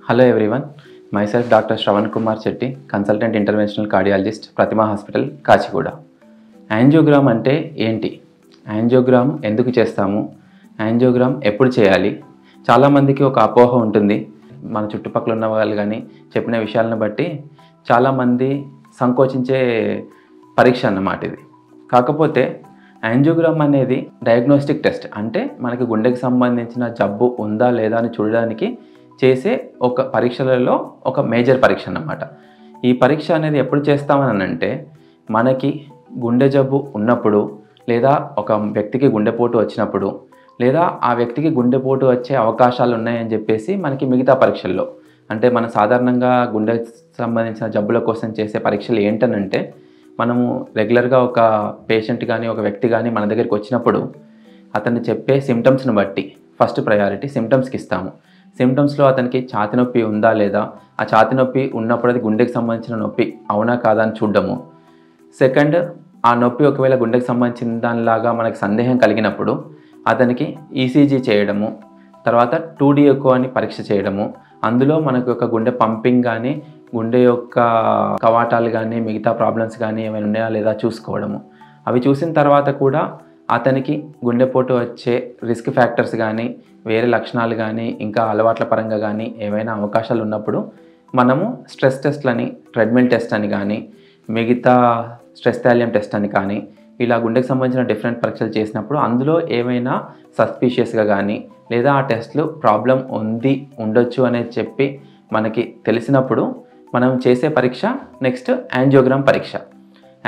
Hello everyone, myself Dr. Shravan Kumar Chetty, Consultant Interventional Cardiologist, Pratima Hospital, Kachiguda. Angiogram అంటే ఏంటి? Angiogram ఎందుకు చేస్తాము? Angiogram ఎప్పుడు చేయాలి? చాలామందికి ఒక అపోహ ఉంటుంది. మన చుట్టుపక్కల ఉన్న వాళ్ళు కానీ చెప్పిన విషయాలను బట్టి చాలామంది సంకోచించే పరీక్ష అన్నమాట ఇది. కాకపోతే యాంజియోగ్రామ్ అనేది డయాగ్నోస్టిక్ టెస్ట్, అంటే మనకి గుండెకి సంబంధించిన జబ్బు ఉందా లేదా అని చూడడానికి చేసే ఒక పరీక్షలలో ఒక మేజర్ పరీక్ష అన్నమాట. ఈ పరీక్ష అనేది ఎప్పుడు చేస్తామని అంటే, మనకి గుండె జబ్బు ఉన్నప్పుడు, లేదా ఒక వ్యక్తికి గుండెపోటు వచ్చినప్పుడు, లేదా ఆ వ్యక్తికి గుండెపోటు వచ్చే అవకాశాలు ఉన్నాయని చెప్పేసి మనకి మిగతా పరీక్షల్లో, అంటే మన సాధారణంగా గుండెకి సంబంధించిన జబ్బుల కోసం చేసే పరీక్షలు ఏంటనంటే, మనము రెగ్యులర్గా ఒక పేషెంట్ కానీ ఒక వ్యక్తి కానీ మన దగ్గరికి వచ్చినప్పుడు అతను చెప్పే సిమ్టమ్స్ని బట్టి ఫస్ట్ ప్రయారిటీ సిమ్టమ్స్కి ఇస్తాము. సిమ్టమ్స్లో అతనికి ఛాతి నొప్పి ఉందా లేదా, ఆ ఛాతి నొప్పి ఉన్నప్పుడు అది గుండెకి సంబంధించిన నొప్పి అవునా కాదా అని చూడడము. సెకండ్, ఆ నొప్పి ఒకవేళ గుండెకి సంబంధించిన దానిలాగా మనకి సందేహం కలిగినప్పుడు అతనికి ఈసీజీ చేయడము, తర్వాత 2D ఎకో అని పరీక్ష చేయడము. అందులో మనకు ఒక గుండె పంపింగ్ కానీ గుండె యొక్క కవాటాలు కానీ మిగతా ప్రాబ్లమ్స్ కానీ ఏమైనా ఉన్నాయా లేదా చూసుకోవడము. అవి చూసిన తర్వాత కూడా అతనికి గుండెపోటు వచ్చే రిస్క్ ఫ్యాక్టర్స్ కానీ వేరే లక్షణాలు కానీ ఇంకా అలవాట్ల పరంగా కానీ ఏవైనా అవకాశాలు ఉన్నప్పుడు మనము స్ట్రెస్ టెస్ట్లని, ట్రెడ్మిల్ టెస్ట్ అని కానీ మిగతా స్ట్రెస్ థాలియం టెస్ట్ అని కానీ ఇలా గుండెకి సంబంధించిన డిఫరెంట్ పరీక్షలు చేసినప్పుడు అందులో ఏమైనా సస్పీషియస్గా కానీ లేదా ఆ టెస్ట్లు ప్రాబ్లం ఉండొచ్చు అనేది చెప్పి మనకి తెలిసినప్పుడు మనం చేసే పరీక్ష నెక్స్ట్ యాంజియోగ్రామ్ పరీక్ష.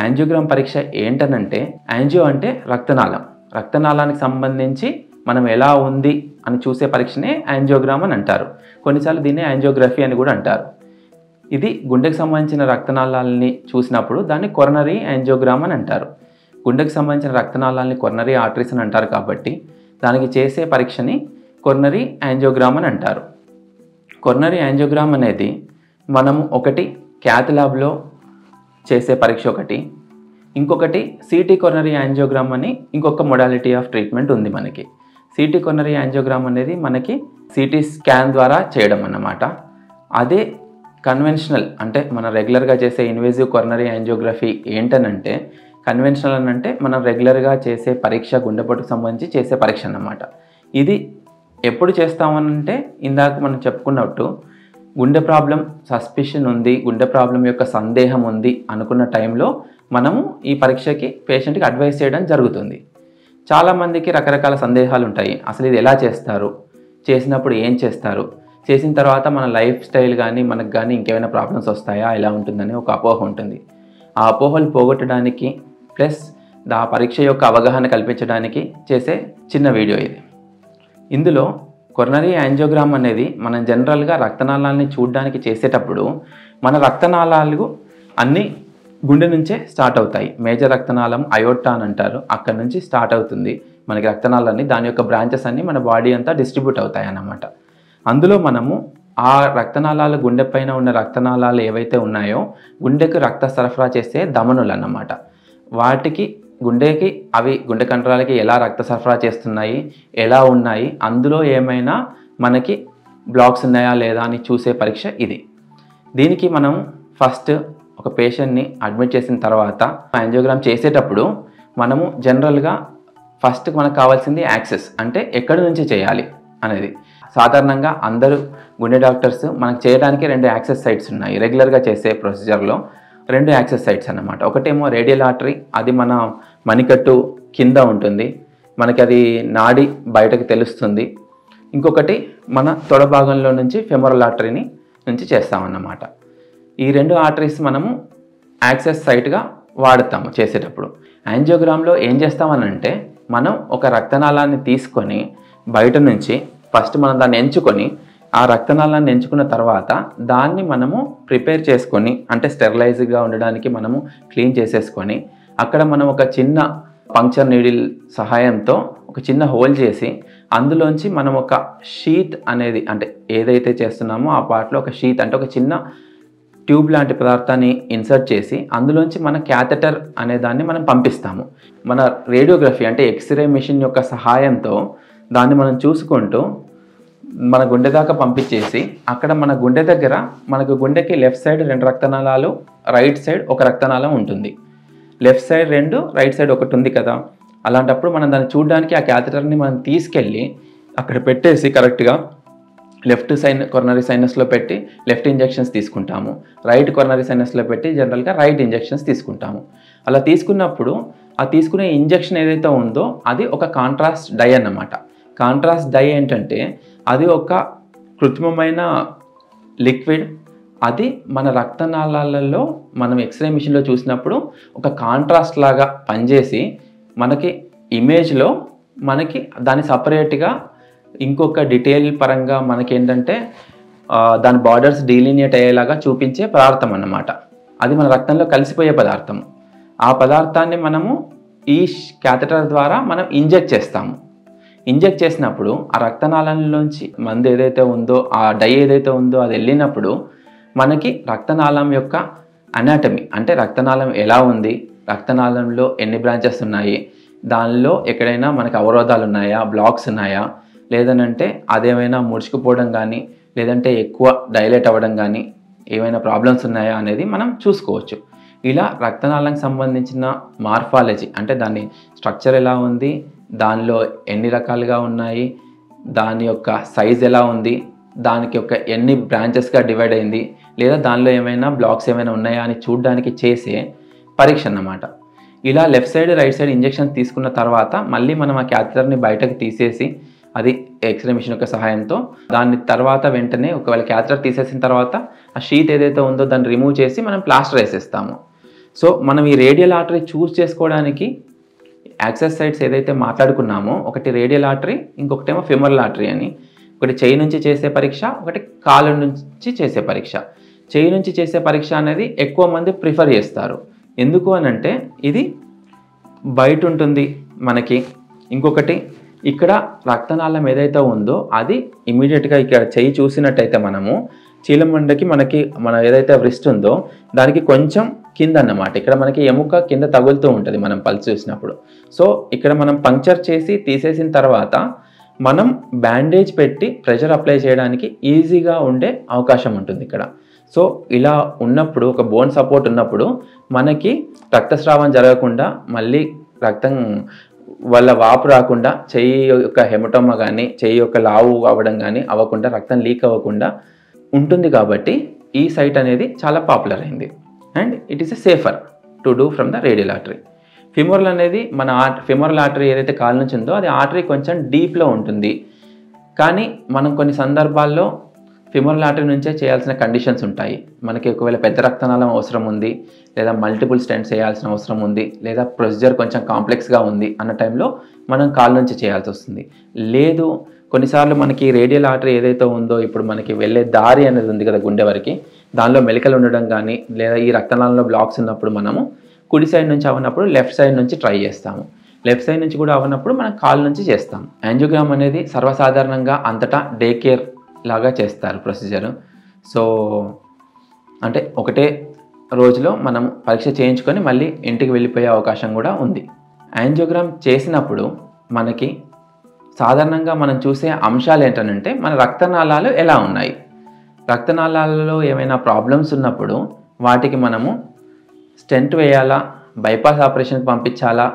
యాంజియోగ్రామ్ పరీక్ష ఏంటనంటే, యాంజియో అంటే రక్తనాళం, రక్తనాళానికి సంబంధించి మనం ఎలా ఉంది అని చూసే పరీక్షనే యాంజియోగ్రామ్ అని అంటారు. కొన్నిసార్లు దీన్ని యాంజియోగ్రఫీ అని కూడా అంటారు. ఇది గుండెకి సంబంధించిన రక్తనాళాలని చూసినప్పుడు దాన్ని కొరనరీ యాంజియోగ్రామ్ అని అంటారు. గుండెకి సంబంధించిన రక్తనాళాలని కొరనరీ ఆర్టరీస్ అని అంటారు కాబట్టి దానికి చేసే పరీక్షని కొరనరీ యాంజియోగ్రామ్ అని అంటారు. కొరనరీ యాంజియోగ్రామ్ అనేది మనము ఒకటి క్యాత్ ల్యాబ్లో చేసే పరీక్ష ఒకటి, ఇంకొకటి సిటీ కొరనరీ యాంజియోగ్రామ్ అని ఇంకొక మొడాలిటీ ఆఫ్ ట్రీట్మెంట్ ఉంది మనకి. సిటీ కొరనరీ యాంజియోగ్రామ్ అనేది మనకి సిటీ స్కాన్ ద్వారా చేయడం అన్నమాట. అదే కన్వెన్షనల్ అంటే మన రెగ్యులర్గా చేసే ఇన్వేజివ్ కొరనరీ యాంజియోగ్రఫీ ఏంటనంటే, కన్వెన్షనల్ అని అంటే మనం రెగ్యులర్గా చేసే పరీక్ష గుండెపోటుకు సంబంధించి చేసే పరీక్ష అన్నమాట. ఇది ఎప్పుడు చేస్తామనంటే, ఇందాక మనం చెప్పుకున్నట్టు గుండె ప్రాబ్లం సస్పిషన్ ఉంది, గుండె ప్రాబ్లం యొక్క సందేహం ఉంది అనుకున్న టైంలో మనము ఈ పరీక్షకి పేషెంట్కి అడ్వైస్ చేయడం జరుగుతుంది. చాలామందికి రకరకాల సందేహాలు ఉంటాయి. అసలు ఇది ఎలా చేస్తారు, చేసినప్పుడు ఏం చేస్తారు, చేసిన తర్వాత మన లైఫ్ స్టైల్ కానీ మనకు కానీ ఇంకేమైనా ప్రాబ్లమ్స్ వస్తాయా, ఎలా ఉంటుందని ఒక అపోహ ఉంటుంది. ఆ అపోహలు పోగొట్టడానికి ప్లస్ ఆ పరీక్ష యొక్క అవగాహన కల్పించడానికి చేసే చిన్న వీడియో ఇది. ఇందులో కొరనరీ యాంజియోగ్రామ్ అనేది మనం జనరల్గా రక్తనాళాలని చూడడానికి చేసేటప్పుడు మన రక్తనాళాలు అన్నీ గుండె నుంచే స్టార్ట్ అవుతాయి. మేజర్ రక్తనాళం అయోర్టా అని అంటారు, అక్కడ నుంచి స్టార్ట్ అవుతుంది మనకి రక్తనాళాన్ని. దాని యొక్క బ్రాంచెస్ అన్నీ మన బాడీ అంతా డిస్ట్రిబ్యూట్ అవుతాయి అన్నమాట. అందులో మనము ఆ రక్తనాళాలు గుండె పైన ఉన్న రక్తనాళాలు ఏవైతే ఉన్నాయో గుండెకు రక్త సరఫరా చేసే ధమనులు అన్నమాట. వాటికి గుండెకి అవి గుండె కండరాలకి ఎలా రక్త సరఫరా చేస్తున్నాయి, ఎలా ఉన్నాయి, అందులో ఏమైనా మనకి బ్లాక్స్ ఉన్నాయా లేదా అని చూసే పరీక్ష ఇది. దీనికి మనం ఫస్ట్ ఒక పేషెంట్ని అడ్మిట్ చేసిన తర్వాత యాంజియోగ్రామ్ చేసేటప్పుడు మనము జనరల్గా ఫస్ట్ మనకు కావాల్సింది యాక్సెస్, అంటే ఎక్కడి నుంచి చేయాలి అనేది. సాధారణంగా అందరూ గుండె డాక్టర్స్ మనకు చేయడానికి 2 యాక్సెస్ సైట్స్ ఉన్నాయి. రెగ్యులర్గా చేసే ప్రొసీజర్లో 2 యాక్సెస్ సైట్స్ అన్నమాట. ఒకటేమో రేడియల్ ఆర్టరీ, అది మన మణికట్టు కింద ఉంటుంది, మనకి అది నాడి బయటకు తెలుస్తుంది. ఇంకొకటి మన తొడ భాగంలో నుంచి ఫెమరల్ ఆర్టరీని నుంచి చేస్తామన్నమాట. ఈ 2 ఆర్టరీస్ మనము యాక్సెస్ సైట్గా వాడతాము చేసేటప్పుడు. యాంజియోగ్రామ్లో ఏం చేస్తామనంటే, మనం ఒక రక్తనాళాన్ని తీసుకొని బయట నుంచి ఫస్ట్ మనం దాన్ని ఎంచుకొని ఆ రక్తనాళాన్ని ఎంచుకున్న తర్వాత దాన్ని మనము ప్రిపేర్ చేసుకొని, అంటే స్టెరిలైజ్గా ఉండడానికి మనము క్లీన్ చేసేసుకొని అక్కడ మనం ఒక చిన్న పంక్చర్ నీడిల్ సహాయంతో ఒక చిన్న హోల్ చేసి అందులోంచి మనం ఒక షీత్ అనేది, అంటే ఏదైతే చేస్తున్నామో ఆ పార్ట్లో ఒక షీత్ అంటే ఒక చిన్న ట్యూబ్ లాంటి పదార్థాన్ని ఇన్సర్ట్ చేసి అందులోంచి మన క్యాథెటర్ అనే దాన్ని మనం పంపిస్తాము. మన రేడియోగ్రఫీ అంటే ఎక్స్రే మెషిన్ యొక్క సహాయంతో దాన్ని మనం చూసుకుంటూ మన గుండె దాకా పంపించేసి అక్కడ మన గుండె దగ్గర మనకు గుండెకి లెఫ్ట్ సైడ్ 2 రక్తనాళాలు, రైట్ సైడ్ 1 రక్తనాళం ఉంటుంది. లెఫ్ట్ సైడ్ 2, రైట్ సైడ్ 1 ఉంది కదా. అలాంటప్పుడు మనం దాన్ని చూడడానికి ఆ క్యాథెటర్ని మనం తీసుకెళ్ళి అక్కడ పెట్టేసి కరెక్ట్గా లెఫ్ట్ కొరనరీ సైనస్లో పెట్టి లెఫ్ట్ ఇంజెక్షన్స్ తీసుకుంటాము. రైట్ కొరనరీ సైనస్లో పెట్టి జనరల్గా రైట్ ఇంజెక్షన్స్ తీసుకుంటాము. అలా తీసుకున్నప్పుడు ఆ తీసుకునే ఇంజెక్షన్ ఏదైతే ఉందో అది ఒక కాంట్రాస్ట్ డై అన్నమాట. కాంట్రాస్ట్ డై ఏంటంటే అది ఒక కృత్రిమమైన లిక్విడ్. అది మన రక్తనాళాలలో మనం ఎక్స్రే మిషన్లో చూసినప్పుడు ఒక కాంట్రాస్ట్ లాగా పనిచేసి మనకి ఇమేజ్లో మనకి దాని సపరేట్గా ఇంకొక డీటెయిల్ పరంగా మనకేంటంటే దాని బార్డర్స్ డీలినియేట్ అయ్యేలాగా చూపించే పదార్థం అన్నమాట. అది మన రక్తంలో కలిసిపోయే పదార్థం. ఆ పదార్థాన్ని మనము ఈ క్యాథెటర్ ద్వారా మనం ఇంజెక్ట్ చేస్తాము. ఇంజెక్ట్ చేసినప్పుడు ఆ రక్తనాళంలోంచి మందు ఏదైతే ఉందో, ఆ డై ఏదైతే ఉందో అది వెళ్ళినప్పుడు మనకి రక్తనాళం యొక్క అనాటమీ, అంటే రక్తనాళం ఎలా ఉంది, రక్తనాళంలో ఎన్ని బ్రాంచెస్ ఉన్నాయి, దానిలో ఎక్కడైనా మనకి అవరోధాలు ఉన్నాయా, బ్లాక్స్ ఉన్నాయా, లేదనంటే అదేమైనా ముడుచుకుపోవడం కానీ లేదంటే ఎక్కువ డైలేట్ అవ్వడం కానీ ఏమైనా ప్రాబ్లమ్స్ ఉన్నాయా అనేది మనం చూసుకోవచ్చు. ఇలా రక్తనాళానికి సంబంధించిన మార్ఫాలజీ, అంటే దాని స్ట్రక్చర్ ఎలా ఉంది, దానిలో ఎన్ని రకాలుగా ఉన్నాయి, దాని యొక్క సైజ్ ఎలా ఉంది, దానికి యొక్క ఎన్ని బ్రాంచెస్గా డివైడ్ అయింది, లేదా దానిలో ఏమైనా బ్లాక్స్ ఏమైనా ఉన్నాయా అని చూడడానికి చేసే పరీక్ష అన్నమాట. ఇలా left side right side injection తీసుకున్న తర్వాత మళ్ళీ మనం ఆ క్యాథెటర్ని బయటకు తీసేసి అది ఎక్స్రే మిషన్ యొక్క సహాయంతో దాని తర్వాత వెంటనే ఒకవేళ క్యాథెటర్ తీసేసిన తర్వాత ఆ షీట్ ఏదైతే ఉందో దాన్ని రిమూవ్ చేసి మనం ప్లాస్టర్ వేసేస్తాము. సో మనం ఈ రేడియల్ ఆర్టరీ చూస్ చేసుకోవడానికి యాక్సెస్ సైట్స్ ఏదైతే మాట్లాడుకున్నామో, ఒకటి రేడియల్ ఆర్టరీ, ఇంకొకటేమో ఫెమరల్ ఆర్టరీ అని. ఒకటి చెయ్యి నుంచి చేసే పరీక్ష, ఒకటి కాలు నుంచి చేసే పరీక్ష. చెయ్యి నుంచి చేసే పరీక్ష అనేది ఎక్కువ మంది ప్రిఫర్ చేస్తారు. ఎందుకు అని అంటే ఇది బయట ఉంటుంది మనకి. ఇంకొకటి ఇక్కడ రక్తనాళం ఏదైతే ఉందో అది ఇమీడియట్గా ఇక్కడ చెయ్యి చూసినట్టయితే మనము చీలమండకి మన ఏదైతే వ్రిస్ట్ ఉందో దానికి కొంచెం కింద అన్నమాట, ఇక్కడ మనకి ఎముక కింద తగులుతూ ఉంటుంది మనం పల్స్ చూసినప్పుడు. సో ఇక్కడ మనం పంక్చర్ చేసి తీసేసిన తర్వాత మనం బ్యాండేజ్ పెట్టి ప్రెషర్ అప్లై చేయడానికి ఈజీగా ఉండే అవకాశం ఉంటుంది ఇక్కడ. సో ఇలా ఉన్నప్పుడు ఒక బోన్ సపోర్ట్ ఉన్నప్పుడు మనకి రక్తస్రావం జరగకుండా, మళ్ళీ రక్తం వల్ల వాపు రాకుండా, చెయ్యి యొక్క హెమటోమా కానీ చెయ్యి యొక్క లావు అవ్వడం కానీ అవ్వకుండా, రక్తం లీక్ అవ్వకుండా ఉంటుంది. కాబట్టి ఈ సైట్ అనేది చాలా పాపులర్ అయింది and it is a safer to do from the radial artery. Femoral అనేది ఫిమోరల్ ఆర్టరీ ఏదైతే కాలు నుంచి ఉందో అది ఆర్టరీ కొంచెం డీప్లో ఉంటుంది. కానీ మనం కొన్ని సందర్భాల్లో ఫిమోరల్ ఆర్టరీ నుంచే చేయాల్సిన కండిషన్స్ ఉంటాయి. మనకి ఒకవేళ పెద్ద రక్తనాళం అవసరం ఉంది, లేదా మల్టిపుల్ స్టెంట్స్ చేయాల్సిన అవసరం ఉంది, లేదా ప్రొసీజర్ కొంచెం కాంప్లెక్స్గా ఉంది అన్న టైంలో మనం కాలు నుంచి చేయాల్సి వస్తుంది. లేదు కొన్నిసార్లు మనకి రేడియల్ ఆర్టరీ ఏదైతే ఉందో ఇప్పుడు మనకి వెళ్ళే దారి అనేది ఉంది కదా గుండె వరకు, దానిలో మెలికలు ఉండడం కానీ లేదా ఈ రక్తనాళంలో బ్లాక్స్ ఉన్నప్పుడు మనము కుడి సైడ్ నుంచి అవ్వనప్పుడు లెఫ్ట్ సైడ్ నుంచి ట్రై చేస్తాము. లెఫ్ట్ సైడ్ నుంచి కూడా అవ్వనప్పుడు మనం కాలు నుంచి చేస్తాం. యాంజియోగ్రామ్ అనేది సర్వసాధారణంగా అంతటా డే కేర్ లాగా చేస్తారు ప్రొసీజరు. సో అంటే ఒకటే రోజులో మనం పరీక్ష చేయించుకొని మళ్ళీ ఇంటికి వెళ్ళిపోయే అవకాశం కూడా ఉంది. యాంజియోగ్రామ్ చేసినప్పుడు మనకి సాధారణంగా మనం చూసే అంశాలు ఏంటంటే మన రక్తనాళాలు ఎలా ఉన్నాయి, రక్తనాళాలలో ఏమైనా ప్రాబ్లమ్స్ ఉన్నప్పుడు వాటికి మనము స్టెంట్ వేయాలా, బైపాస్ ఆపరేషన్కి పంపించాలా,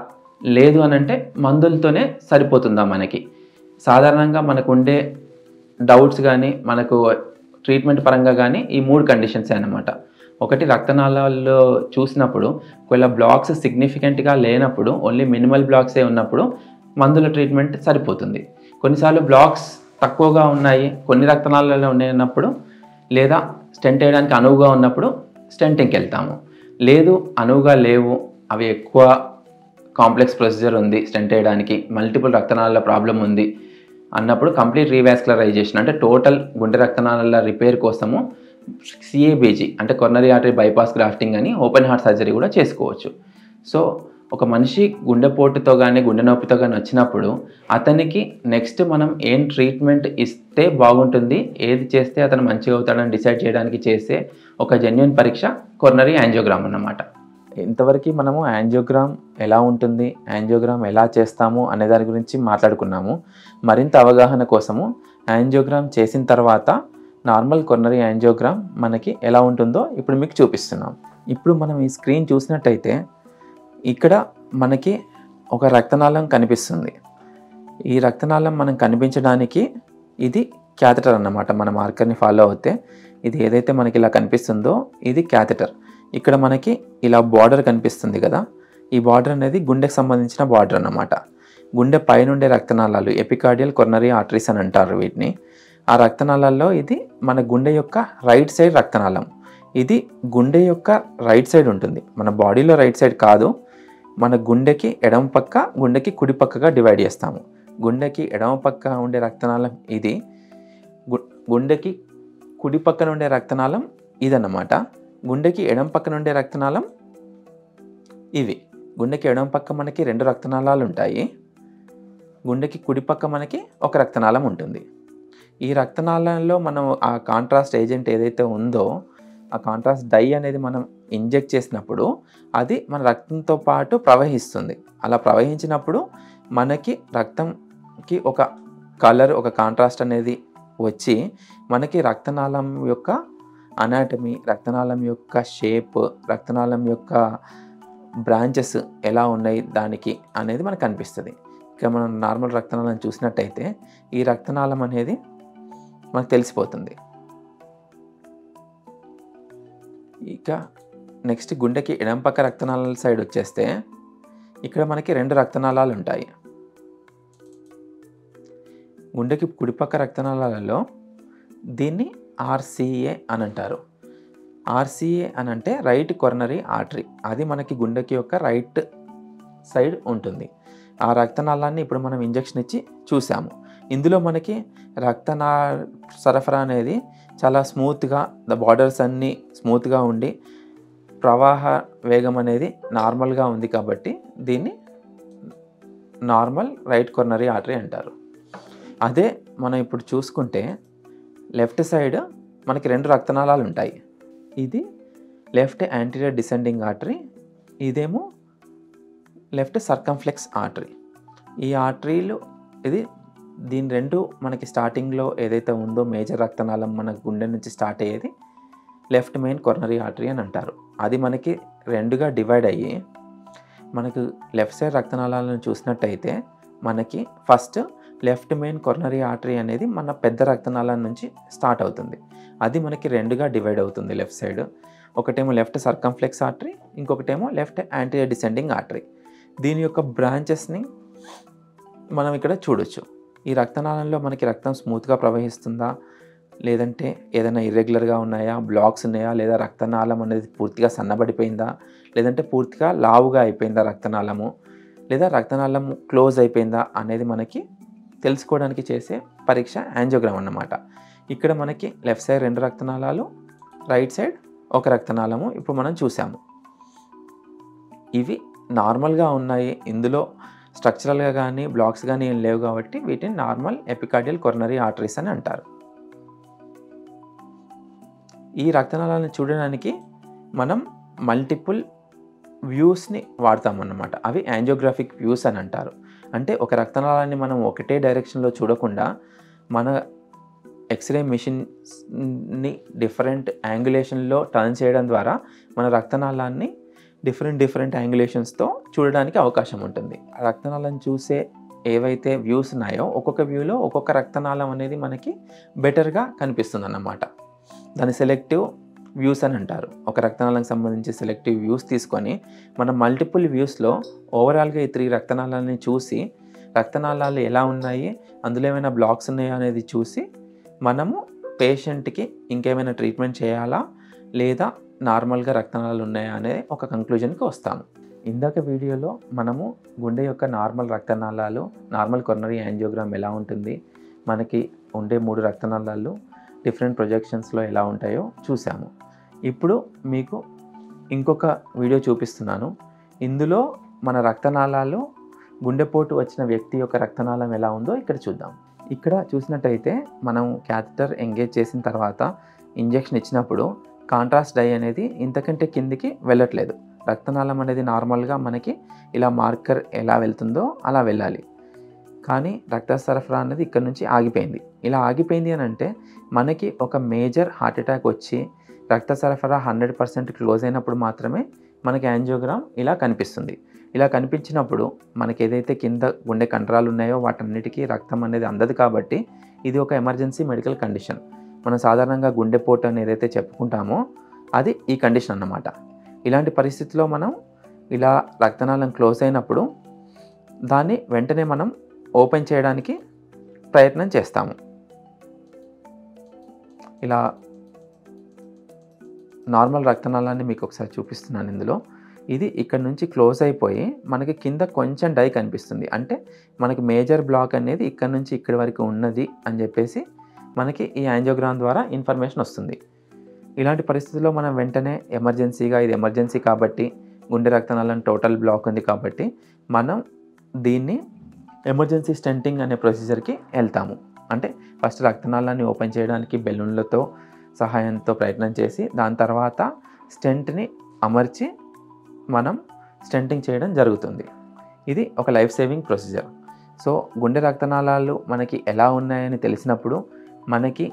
లేదు అని అంటే మందులతోనే సరిపోతుందా మనకి. సాధారణంగా మనకు ఉండే డౌట్స్ కానీ మనకు ట్రీట్మెంట్ పరంగా కానీ ఈ 3 కండిషన్సే అన్నమాట. ఒకటి రక్తనాళాల్లో చూసినప్పుడు ఒకవేళ బ్లాక్స్ సిగ్నిఫికెంట్గా లేనప్పుడు, ఓన్లీ మినిమల్ బ్లాక్సే ఉన్నప్పుడు మందుల ట్రీట్మెంట్ సరిపోతుంది. కొన్నిసార్లు బ్లాక్స్ తక్కువగా ఉన్నాయి, కొన్ని రక్తనాళాల్లో ఉన్నాయన్నప్పుడు, లేదా స్టెంట్ వేయడానికి అనువుగా ఉన్నప్పుడు స్టెంటింగ్కి వెళ్తాము. లేదు అనువుగా లేవు, అవి ఎక్కువ కాంప్లెక్స్ ప్రొసీజర్ ఉంది స్టెంట్ వేయడానికి, మల్టిపుల్ రక్తనాళాల ప్రాబ్లం ఉంది అన్నప్పుడు కంప్లీట్ రీవాస్కులరైజేషన్ అంటే టోటల్ గుండె రక్తనాళాల రిపేర్ కోసము సిఏబీజీ అంటే కొరనరీ ఆర్టరీ బైపాస్ గ్రాఫ్టింగ్ అని ఓపెన్ హార్ట్ సర్జరీ కూడా చేసుకోవచ్చు. సో ఒక మనిషి గుండెపోటుతో కానీ గుండె నొప్పితో కానీ వచ్చినప్పుడు అతనికి నెక్స్ట్ మనం ఏం ట్రీట్మెంట్ ఇస్తే బాగుంటుంది, ఏది చేస్తే అతను మంచిగా అవుతాడని డిసైడ్ చేయడానికి చేసే ఒక జెన్యూన్ పరీక్ష కొరనరీ యాంజియోగ్రామ్ అన్నమాట. ఇంతవరకు మనము యాంజియోగ్రామ్ ఎలా ఉంటుంది, యాంజియోగ్రామ్ ఎలా చేస్తాము అనే దాని గురించి మాట్లాడుకున్నాము. మరింత అవగాహన కోసము యాంజియోగ్రామ్ చేసిన తర్వాత నార్మల్ కొరనరీ యాంజియోగ్రామ్ మనకి ఎలా ఉంటుందో ఇప్పుడు మీకు చూపిస్తున్నాం. ఇప్పుడు మనం ఈ స్క్రీన్ చూసినట్టయితే ఇక్కడ మనకి ఒక రక్తనాళం కనిపిస్తుంది. ఈ రక్తనాళం మనం కనిపించడానికి ఇది క్యాథెటర్ అన్నమాట. మన మార్కర్ని ఫాలో అవుతే ఇది ఏదైతే మనకి ఇలా కనిపిస్తుందో ఇది క్యాథెటర్. ఇక్కడ మనకి ఇలా బార్డర్ కనిపిస్తుంది కదా, ఈ బార్డర్ అనేది గుండెకి సంబంధించిన బార్డర్ అన్నమాట. గుండె పైనుండే రక్తనాళాలు ఎపికార్డియల్ కొరనరీ ఆర్టరీస్ అని అంటారు వీటిని. ఆ రక్తనాళాల్లో ఇది మన గుండె యొక్క రైట్ సైడ్ రక్తనాళం. ఇది గుండె యొక్క రైట్ సైడ్ ఉంటుంది, మన బాడీలో రైట్ సైడ్ కాదు. మన గుండెకి ఎడమ పక్క, గుండెకి కుడి పక్కగా డివైడ్ చేస్తాము. గుండెకి ఎడమ పక్క ఉండే రక్తనాళం ఇది, గుండెకి కుడి పక్కన ఉండే రక్తనాళం ఇదన్నమాట. గుండెకి ఎడమ పక్కన ఉండే రక్తనాళం ఇవి. గుండెకి ఎడమ పక్క మనకి 2 రక్తనాళాలు ఉంటాయి, గుండెకి కుడి పక్క మనకి ఒక రక్తనాళం ఉంటుంది. ఈ రక్తనాళంలో మనం ఆ కాంట్రాస్ట్ ఏజెంట్ ఏదైతే ఉందో ఆ కాంట్రాస్ట్ డై అనేది మనం ఇంజెక్ట్ చేసినప్పుడు అది మన రక్తంతో పాటు ప్రవహిస్తుంది. అలా ప్రవహించినప్పుడు మనకి రక్తంకి ఒక కలర్, ఒక కాంట్రాస్ట్ అనేది వచ్చి మనకి రక్తనాళం యొక్క అనాటమీ, రక్తనాళం యొక్క షేప్, రక్తనాళం యొక్క బ్రాంచెస్ ఎలా ఉన్నాయి దానికి అనేది మనకు కనిపిస్తుంది. ఇక మనం నార్మల్ రక్తనాళం చూసినట్టయితే ఈ రక్తనాళం అనేది మనకు తెలిసిపోతుంది. ఇక నెక్స్ట్ గుండెకి ఎడమ పక్క రక్తనాళాల సైడ్ వచ్చేస్తే ఇక్కడ మనకి 2 రక్తనాళాలు ఉంటాయి. గుండెకి కుడిపక్క రక్తనాళాలలో దీన్ని ఆర్సిఏ అని అంటారు. ఆర్సిఏ అని అంటే రైట్ కొరనరీ ఆర్టరీ. అది మనకి గుండెకి యొక్క రైట్ సైడ్ ఉంటుంది. ఆ రక్తనాళాన్ని ఇప్పుడు మనం ఇంజెక్షన్ ఇచ్చి చూసాము. ఇందులో మనకి సరఫరా అనేది చాలా స్మూత్గా, బార్డర్స్ అన్నీ స్మూత్గా ఉండి ప్రవాహ వేగం అనేది నార్మల్గా ఉంది కాబట్టి దీన్ని నార్మల్ రైట్ కొరనరీ ఆర్టరీ అంటారు. అదే మనం ఇప్పుడు చూసుకుంటే లెఫ్ట్ సైడ్ మనకి 2 రక్తనాళాలు ఉంటాయి. ఇది లెఫ్ట్ యాంటీరియర్ డిసెండింగ్ ఆర్టరీ, ఇదేమో లెఫ్ట్ సర్కంఫ్లెక్స్ ఆర్టరీ. ఈ ఆర్టరీలు దీని 2 మనకి స్టార్టింగ్లో ఏదైతే ఉందో మేజర్ రక్తనాళం మన గుండె నుంచి స్టార్ట్ అయ్యేది లెఫ్ట్ మెయిన్ కొరనరీ ఆర్టరీ అని అంటారు. అది మనకి 2గా డివైడ్ అయ్యి మనకు లెఫ్ట్ సైడ్ రక్తనాళాలను చూసినట్టయితే మనకి first left main coronary artery అనేది మన పెద్ద రక్తనాళం నుంచి స్టార్ట్ అవుతుంది. అది మనకి 2గా డివైడ్ అవుతుంది లెఫ్ట్ సైడ్. ఒకటేమో లెఫ్ట్ సర్కంఫ్లెక్స్ ఆర్టరీ, ఇంకొకటేమో లెఫ్ట్ యాంటీరియర్ డిసెండింగ్ ఆర్టరీ. దీని యొక్క బ్రాంచెస్ని మనం ఇక్కడ చూడొచ్చు. ఈ రక్తనాళంలో మనకి రక్తం స్మూత్గా ప్రవహిస్తుందా, లేదంటే ఏదైనా ఇర్రెగ్యులర్గా ఉన్నాయా, బ్లాక్స్ ఉన్నాయా, లేదా రక్తనాళం అనేది పూర్తిగా సన్నబడిపోయిందా, లేదంటే పూర్తిగా లావుగా అయిపోయిందా రక్తనాళము, లేదా రక్తనాళం క్లోజ్ అయిపోయిందా అనేది మనకి తెలుసుకోవడానికి చేసే పరీక్ష యాంజియోగ్రామ్ అన్నమాట. ఇక్కడ మనకి లెఫ్ట్ సైడ్ 2 రక్తనాళాలు, రైట్ సైడ్ ఒక రక్తనాళము ఇప్పుడు మనం చూసాము. ఇవి నార్మల్గా ఉన్నాయి, ఇందులో స్ట్రక్చరల్గా కానీ బ్లాక్స్ కానీ ఏం లేవు కాబట్టి వీటిని నార్మల్ ఎపికార్డియల్ కొరనరీ ఆర్టరీస్ అని అంటారు. ఈ రక్తనాళాలను చూడడానికి మనం మల్టిపుల్ వ్యూస్ని వాడతామన్నమాట. అవి యాంజియోగ్రాఫిక్ వ్యూస్ అని అంటారు. అంటే ఒక రక్తనాళాన్ని మనం ఒకటే డైరెక్షన్లో చూడకుండా మన ఎక్స్రే మిషన్ని డిఫరెంట్ యాంగులేషన్లో టర్న్ చేయడం ద్వారా మన రక్తనాళాన్ని డిఫరెంట్ యాంగులేషన్స్తో చూడడానికి అవకాశం ఉంటుంది. ఆ రక్తనాళాన్ని చూసే ఏవైతే వ్యూస్ ఉన్నాయో ఒక్కొక్క వ్యూలో ఒక్కొక్క రక్తనాళం అనేది మనకి బెటర్గా కనిపిస్తుంది అన్నమాట. దాన్ని సెలెక్టివ్ వ్యూస్ అని అంటారు. ఒక రక్తనాళానికి సంబంధించి సెలెక్టివ్ వ్యూస్ తీసుకొని మనం మల్టిపుల్ వ్యూస్లో ఓవరాల్గా ఈ 3 రక్తనాళాలని చూసి రక్తనాళాలు ఎలా ఉన్నాయి, అందులో ఏమైనా బ్లాక్స్ ఉన్నాయా అనేది చూసి మనము పేషెంట్కి ఇంకేమైనా ట్రీట్మెంట్ చేయాలా లేదా నార్మల్గా రక్తనాళాలు ఉన్నాయా అనే ఒక కంక్లూజన్కి వస్తాము. ఇందాక వీడియోలో మనము గుండె యొక్క నార్మల్ రక్తనాళాలు, నార్మల్ కొరనరీ యాంజియోగ్రామ్ ఎలా ఉంటుంది, మనకి ఉండే 3 రక్తనాళాలు డిఫరెంట్ ప్రొజెక్షన్స్లో ఎలా ఉంటాయో చూసాము. ఇప్పుడు మీకు ఇంకొక వీడియో చూపిస్తున్నాను. ఇందులో మన రక్తనాళాలు గుండెపోటు వచ్చిన వ్యక్తి యొక్క రక్తనాళం ఎలా ఉందో ఇక్కడ చూద్దాం. ఇక్కడ చూసినట్టయితే మనం క్యాథెటర్ ఎంగేజ్ చేసిన తర్వాత ఇంజెక్షన్ ఇచ్చినప్పుడు కాంట్రాస్ట్ డై అనేది ఇంతకంటే కిందికి వెళ్ళట్లేదు. రక్తనాళం అనేది నార్మల్గా మనకి ఇలా మార్కర్ ఎలా వెళ్తుందో అలా వెళ్ళాలి. కానీ రక్త సరఫరా అనేది ఇక్కడ నుంచి ఆగిపోయింది. ఇలా ఆగిపోయింది అని అంటే మనకి ఒక మేజర్ హార్ట్ అటాక్ వచ్చి రక్త సరఫరా 100% క్లోజ్ అయినప్పుడు మాత్రమే మనకి యాంజియోగ్రామ్ ఇలా కనిపిస్తుంది. ఇలా కనిపించినప్పుడు మనకి ఏదైతే కింద గుండె కండరాలు ఉన్నాయో వాటన్నిటికీ రక్తం అనేది అందదు కాబట్టి ఇది ఒక ఎమర్జెన్సీ మెడికల్ కండిషన్. మనం సాధారణంగా గుండెపోటు అని ఏదైతే చెప్పుకుంటామో అది ఈ కండిషన్ అన్నమాట. ఇలాంటి పరిస్థితిలో మనం ఇలా రక్తనాళం క్లోజ్ అయినప్పుడు దాన్ని వెంటనే మనం ఓపెన్ చేయడానికి ప్రయత్నం చేస్తాము. ఇలా నార్మల్ రక్తనాళాన్ని మీకు ఒకసారి చూపిస్తున్నాను. ఇందులో ఇది ఇక్కడ నుంచి క్లోజ్ అయిపోయి మనకి కింద కొంచెం డై కనిపిస్తుంది. అంటే మనకి మేజర్ బ్లాక్ అనేది ఇక్కడ నుంచి ఇక్కడి వరకు ఉన్నది అని చెప్పేసి మనకి ఈ యాంజియోగ్రామ్ ద్వారా ఇన్ఫర్మేషన్ వస్తుంది. ఇలాంటి పరిస్థితుల్లో మనం వెంటనే ఎమర్జెన్సీగా, ఇది ఎమర్జెన్సీ కాబట్టి గుండె రక్తనాళం టోటల్ బ్లాక్ ఉంది కాబట్టి మనం దీన్ని ఎమర్జెన్సీ స్టెంటింగ్ అనే ప్రొసీజర్కి వెళ్తాము. అంటే ఫస్ట్ రక్తనాళాన్ని ఓపెన్ చేయడానికి బెలూన్లతో సహాయంతో ప్రయత్నం చేసి దాని తర్వాత స్టెంట్ని అమర్చి మనం స్టెంటింగ్ చేయడం జరుగుతుంది. ఇది ఒక లైఫ్ సేవింగ్ ప్రొసీజర్. సో గుండె రక్తనాళాలు మనకి ఎలా ఉన్నాయని తెలిసినప్పుడు మనకి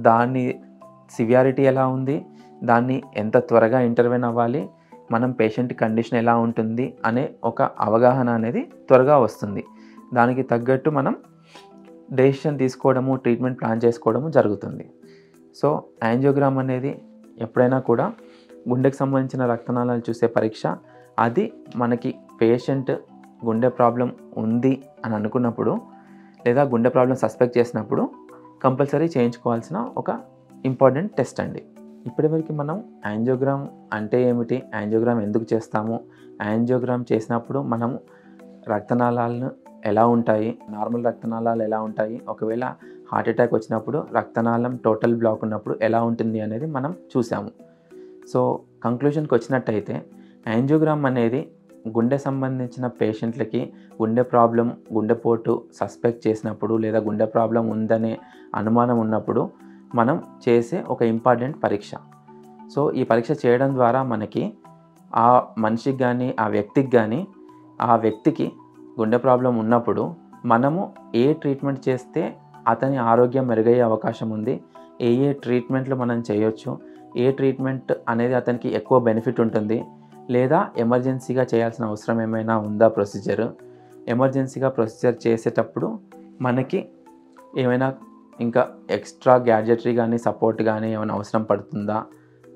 దాని సివియారిటీ ఎలా ఉంది, దాన్ని ఎంత త్వరగా ఇంటర్వెన్ అవ్వాలి, మనం పేషెంట్ కండిషన్ ఎలా ఉంటుంది అనే ఒక అవగాహన అనేది త్వరగా వస్తుంది. దానికి తగ్గట్టు మనం డెసిషన్ తీసుకోవడము, ట్రీట్మెంట్ ప్లాన్ చేసుకోవడము జరుగుతుంది. సో యాంజియోగ్రామ్ అనేది ఎప్పుడైనా కూడా గుండెకి సంబంధించిన రక్తనాళాలు చూసే పరీక్ష. అది మనకి పేషెంట్ గుండె ప్రాబ్లం ఉంది అని అనుకున్నప్పుడు లేదా గుండె ప్రాబ్లం సస్పెక్ట్ చేసినప్పుడు కంపల్సరీ చేయించుకోవాల్సిన ఒక ఇంపార్టెంట్ టెస్ట్ అండి. ఇప్పటివరకు మనం యాంజియోగ్రామ్ అంటే ఏమిటి, యాంజియోగ్రామ్ ఎందుకు చేస్తాము, యాంజియోగ్రామ్ చేసినప్పుడు మనం రక్తనాళాలను ఎలా ఉంటాయి, నార్మల్ రక్తనాళాలు ఎలా ఉంటాయి, ఒకవేళ హార్ట్ అటాక్ వచ్చినప్పుడు రక్తనాళం టోటల్ బ్లాక్ ఉన్నప్పుడు ఎలా ఉంటుంది అనేది మనం చూసాము. సో కంక్లూషన్కి వచ్చినట్టయితే యాంజియోగ్రామ్ అనేది గుండె సంబంధించిన పేషెంట్లకి గుండె ప్రాబ్లం, గుండెపోటు సస్పెక్ట్ చేసినప్పుడు లేదా గుండె ప్రాబ్లం ఉందనే అనుమానం ఉన్నప్పుడు మనం చేసే ఒక ఇంపార్టెంట్ పరీక్ష. సో ఈ పరీక్ష చేయడం ద్వారా మనకి ఆ మనిషికి కానీ ఆ వ్యక్తికి కానీ ఆ వ్యక్తికి గుండె ప్రాబ్లం ఉన్నప్పుడు మనము ఏ ట్రీట్మెంట్ చేస్తే అతని ఆరోగ్యం మెరుగయ్యే అవకాశం ఉంది, ఏ ట్రీట్మెంట్లు మనం చేయొచ్చు, ఏ ట్రీట్మెంట్ అనేది అతనికి ఎక్కువ బెనిఫిట్ ఉంటుంది, లేదా ఎమర్జెన్సీగా చేయాల్సిన అవసరం ఏమైనా ఉందా ప్రొసీజర్, ఎమర్జెన్సీగా ప్రొసీజర్ చేసేటప్పుడు మనకి ఏమైనా ఇంకా ఎక్స్ట్రా గ్యాడ్జెటరీ కానీ సపోర్ట్ కానీ ఏమైనా అవసరం పడుతుందా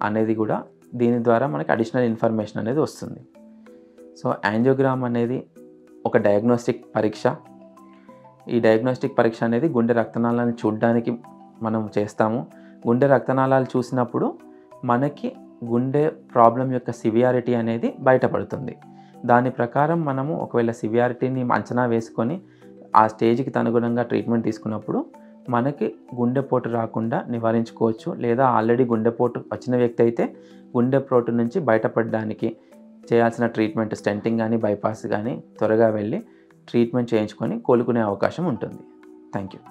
అనేది కూడా దీని ద్వారా మనకి అడిషనల్ ఇన్ఫర్మేషన్ అనేది వస్తుంది. సో యాంజియోగ్రామ్ అనేది ఒక డయాగ్నోస్టిక్ పరీక్ష. ఈ డయాగ్నోస్టిక్ పరీక్ష అనేది గుండె రక్తనాళాలను చూడడానికి మనం చేస్తాము. గుండె రక్తనాళాలు చూసినప్పుడు మనకి గుండె ప్రాబ్లం యొక్క సివియారిటీ అనేది బయటపడుతుంది. దాని ప్రకారం మనము ఒకవేళ సివియారిటీని అంచనా వేసుకొని ఆ స్టేజ్కి అనుగుణంగా ట్రీట్మెంట్ తీసుకున్నప్పుడు మనకి గుండెపోటు రాకుండా నివారించుకోవచ్చు. లేదా ఆల్రెడీ గుండెపోటు వచ్చిన వ్యక్తి అయితే గుండెపోటు నుంచి బయటపడడానికి చేయాల్సిన ట్రీట్మెంట్ స్టెంటింగ్ కానీ బైపాస్ కానీ త్వరగా వెళ్ళి ట్రీట్మెంట్ చేయించుకొని కోలుకునే అవకాశం ఉంటుంది. Thank you.